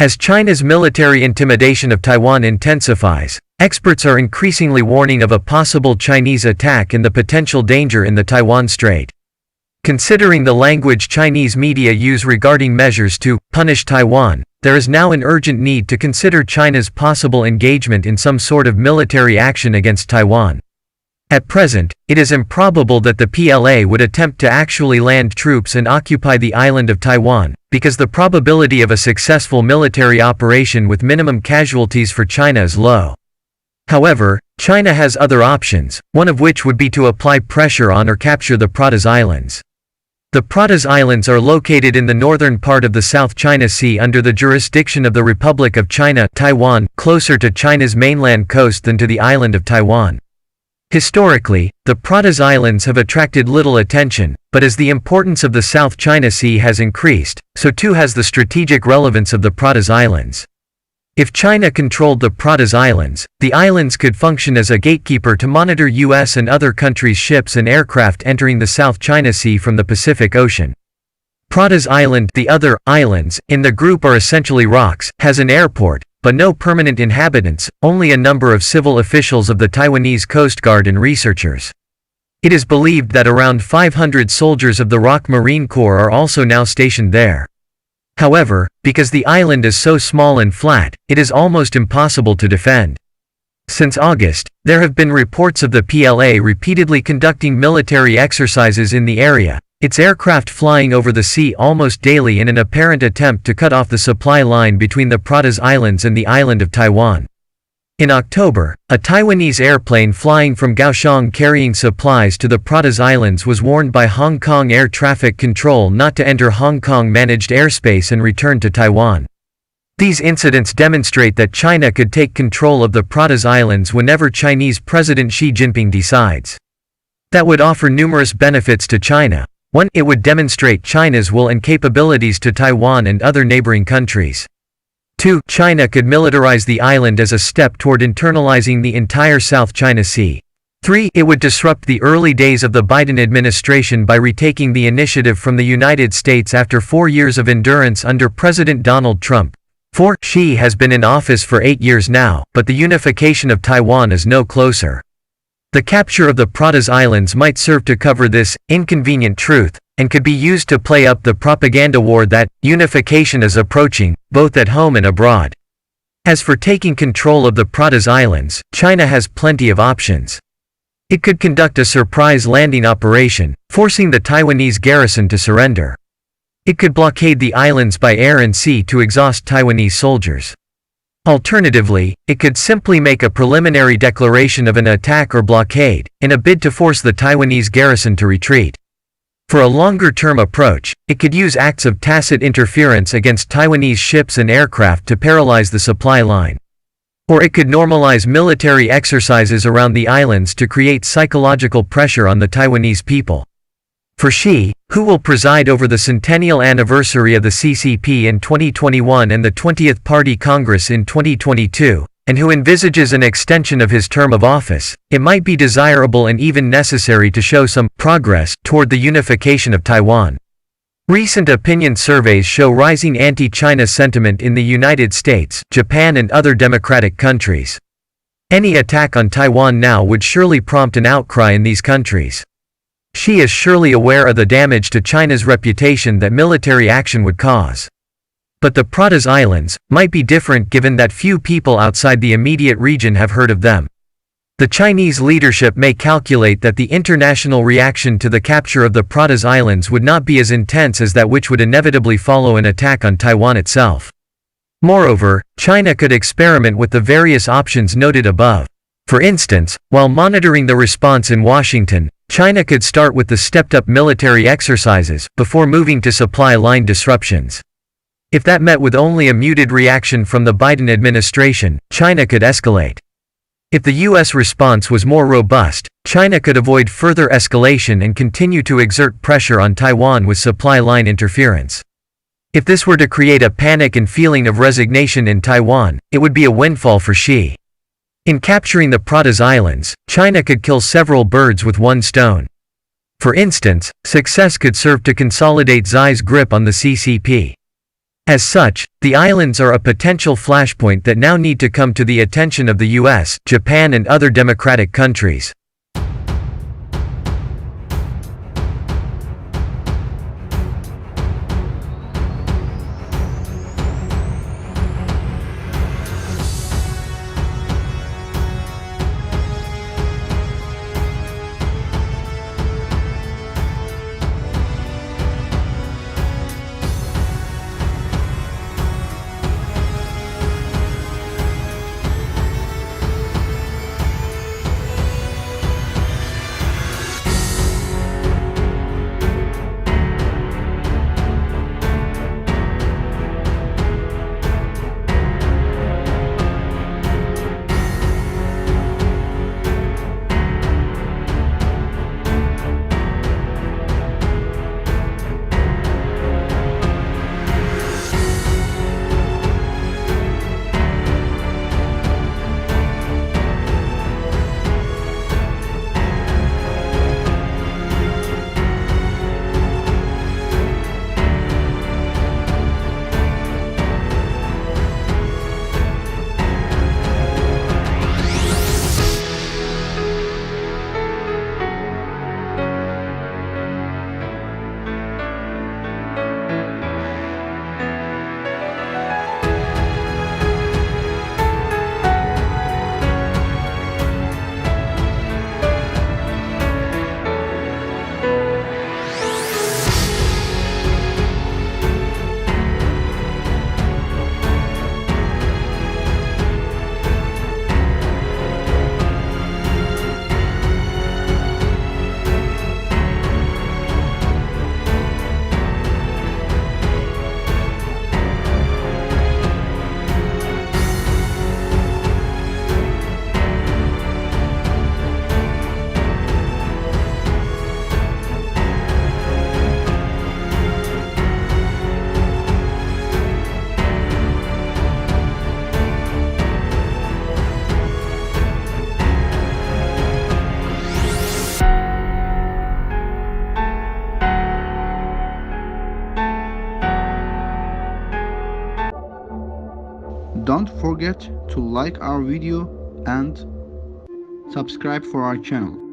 As China's military intimidation of Taiwan intensifies, experts are increasingly warning of a possible Chinese attack and the potential danger in the Taiwan Strait. Considering the language Chinese media use regarding measures to punish Taiwan, there is now an urgent need to consider China's possible engagement in some sort of military action against Taiwan. At present, it is improbable that the PLA would attempt to actually land troops and occupy the island of Taiwan, because the probability of a successful military operation with minimum casualties for China is low. However, China has other options, one of which would be to apply pressure on or capture the Pratas Islands. The Pratas Islands are located in the northern part of the South China Sea under the jurisdiction of the Republic of China, Taiwan, closer to China's mainland coast than to the island of Taiwan. Historically, the Pratas Islands have attracted little attention, but as the importance of the South China Sea has increased, so too has the strategic relevance of the Pratas Islands. If China controlled the Pratas Islands, the islands could function as a gatekeeper to monitor U.S. and other countries' ships and aircraft entering the South China Sea from the Pacific Ocean. Pratas Island, the other islands in the group are essentially rocks, has an airport, but no permanent inhabitants, only a number of civil officials of the Taiwanese Coast Guard and researchers. It is believed that around 500 soldiers of the ROC Marine Corps are also now stationed there. However, because the island is so small and flat, it is almost impossible to defend. Since August, there have been reports of the PLA repeatedly conducting military exercises in the area, its aircraft flying over the sea almost daily in an apparent attempt to cut off the supply line between the Pratas Islands and the island of Taiwan. In October, a Taiwanese airplane flying from Kaohsiung carrying supplies to the Pratas Islands was warned by Hong Kong Air Traffic Control not to enter Hong Kong-managed airspace and return to Taiwan. These incidents demonstrate that China could take control of the Pratas Islands whenever Chinese President Xi Jinping decides. That would offer numerous benefits to China. 1. It would demonstrate China's will and capabilities to Taiwan and other neighboring countries. 2. China could militarize the island as a step toward internalizing the entire South China Sea. 3. It would disrupt the early days of the Biden administration by retaking the initiative from the United States after 4 years of endurance under President Donald Trump. 4. Xi has been in office for 8 years now, but the unification of Taiwan is no closer. The capture of the Pratas Islands might serve to cover this inconvenient truth, and could be used to play up the propaganda war that unification is approaching, both at home and abroad. As for taking control of the Pratas Islands, China has plenty of options. It could conduct a surprise landing operation, forcing the Taiwanese garrison to surrender. It could blockade the islands by air and sea to exhaust Taiwanese soldiers. Alternatively, it could simply make a preliminary declaration of an attack or blockade, in a bid to force the Taiwanese garrison to retreat. For a longer-term approach, it could use acts of tacit interference against Taiwanese ships and aircraft to paralyze the supply line. Or it could normalize military exercises around the islands to create psychological pressure on the Taiwanese people. For Xi, who will preside over the centennial anniversary of the CCP in 2021 and the 20th Party Congress in 2022, and who envisages an extension of his term of office, it might be desirable and even necessary to show some progress toward the unification of Taiwan. Recent opinion surveys show rising anti-China sentiment in the United States, Japan and other democratic countries. Any attack on Taiwan now would surely prompt an outcry in these countries. Xi is surely aware of the damage to China's reputation that military action would cause. But the Pratas Islands might be different given that few people outside the immediate region have heard of them. The Chinese leadership may calculate that the international reaction to the capture of the Pratas Islands would not be as intense as that which would inevitably follow an attack on Taiwan itself. Moreover, China could experiment with the various options noted above. For instance, while monitoring the response in Washington, China could start with the stepped-up military exercises, before moving to supply line disruptions. If that met with only a muted reaction from the Biden administration, China could escalate. If the U.S. response was more robust, China could avoid further escalation and continue to exert pressure on Taiwan with supply line interference. If this were to create a panic and feeling of resignation in Taiwan, it would be a windfall for Xi. In capturing the Pratas Islands, China could kill several birds with one stone. For instance, success could serve to consolidate Xi's grip on the CCP. As such, the islands are a potential flashpoint that now need to come to the attention of the US, Japan and other democratic countries. Don't forget to like our video and subscribe for our channel.